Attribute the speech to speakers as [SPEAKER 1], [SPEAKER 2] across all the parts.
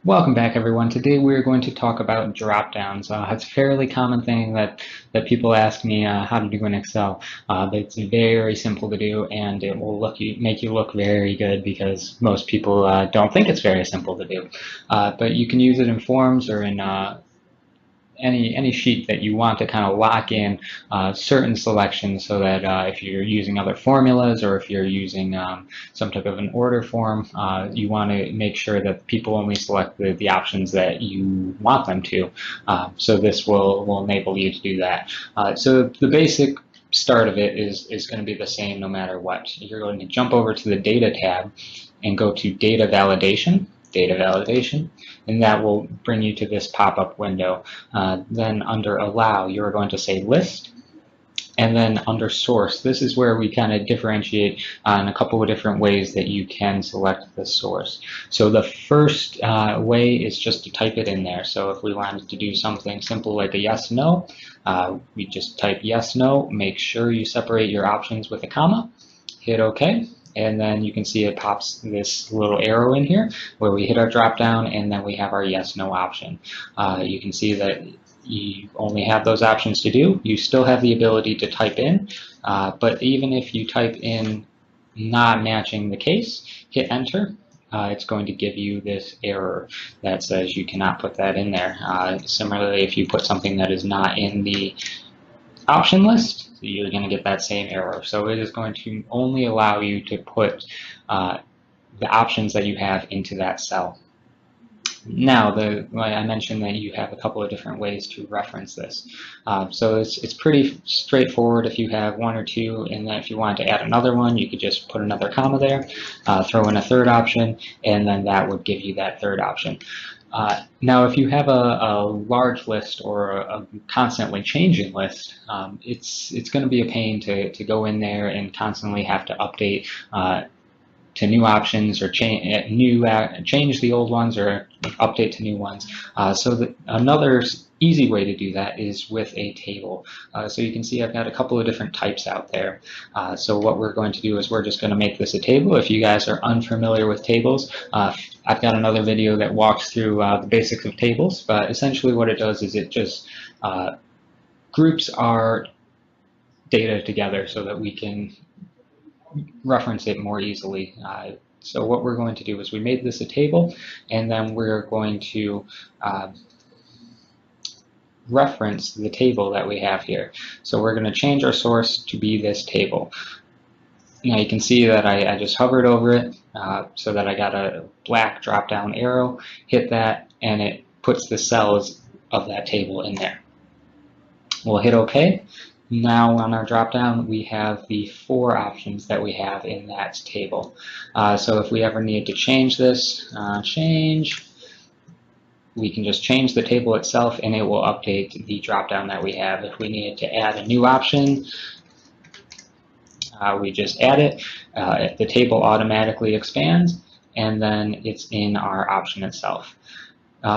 [SPEAKER 1] Welcome back, everyone. Today we're going to talk about drop-downs. It's a fairly common thing that people ask me how to do in Excel. But it's very simple to do, and it will make you look very good because most people don't think it's very simple to do. But you can use it in forms or in any sheet that you want to kind of lock in certain selections so that if you're using other formulas or if you're using some type of an order form, you want to make sure that people only select the options that you want them to. So this will enable you to do that. So the basic start of it is going to be the same no matter what. You're going to jump over to the Data tab and go to Data Validation, and that will bring you to this pop-up window. Then under Allow, you're going to say List, and then under Source, this is where we kind of differentiate in a couple of different ways that you can select the source. So the first way is just to type it in there. So if we wanted to do something simple like a yes, no, we just type yes, no, make sure you separate your options with a comma, hit OK. And then you can see it pops this little arrow in here where we hit our drop down and then we have our yes no option. You can see that you only have those options to do. You still have the ability to type in, but even if you type in not matching the case, hit enter. It's going to give you this error that says you cannot put that in there. Similarly, if you put something that is not in the option list, you're going to get that same error. So it is going to only allow you to put the options that you have into that cell. Now, I mentioned that you have a couple of different ways to reference this. So it's pretty straightforward if you have one or two, and then if you wanted to add another one, you could just put another comma there, throw in a third option, and then that would give you that third option. Now, if you have a large list or a constantly changing list, it's going to be a pain to go in there and constantly have to update to new options or change the old ones or update to new ones. So another easy way to do that is with a table. So you can see I've got a couple of different types out there. So what we're going to do is we're just going to make this a table. If you guys are unfamiliar with tables, I've got another video that walks through the basics of tables, but essentially what it does is it just groups our data together so that we can reference it more easily. So what we're going to do is we made this a table, and then we're going to reference the table that we have here. So we're going to change our source to be this table. Now you can see that I just hovered over it so that I got a black drop-down arrow, hit that, and it puts the cells of that table in there. We'll hit OK. Now on our drop-down, we have the 4 options that we have in that table. So if we ever need to change this, we can just change the table itself and it will update the drop-down that we have. If we needed to add a new option, we just add it. The table automatically expands, and then it's in our option itself.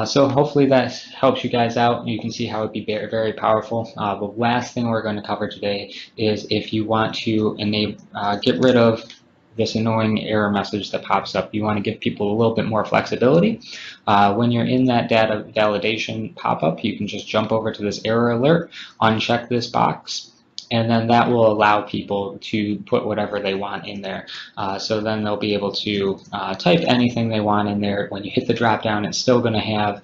[SPEAKER 1] So hopefully that helps you guys out. You can see how it'd be very, very powerful. The last thing we're going to cover today is if you want to get rid of this annoying error message that pops up. You want to give people a little bit more flexibility. When you're in that data validation pop-up, you can just jump over to this error alert, uncheck this box, and then that will allow people to put whatever they want in there. So then they'll be able to type anything they want in there. When you hit the drop down, it's still going to have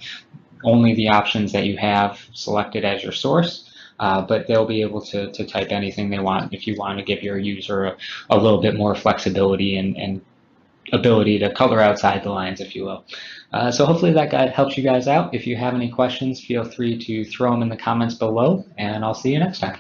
[SPEAKER 1] only the options that you have selected as your source, but they'll be able to type anything they want if you want to give your user a little bit more flexibility and ability to color outside the lines, if you will. So hopefully that guide helps you guys out. If you have any questions, feel free to throw them in the comments below, and I'll see you next time.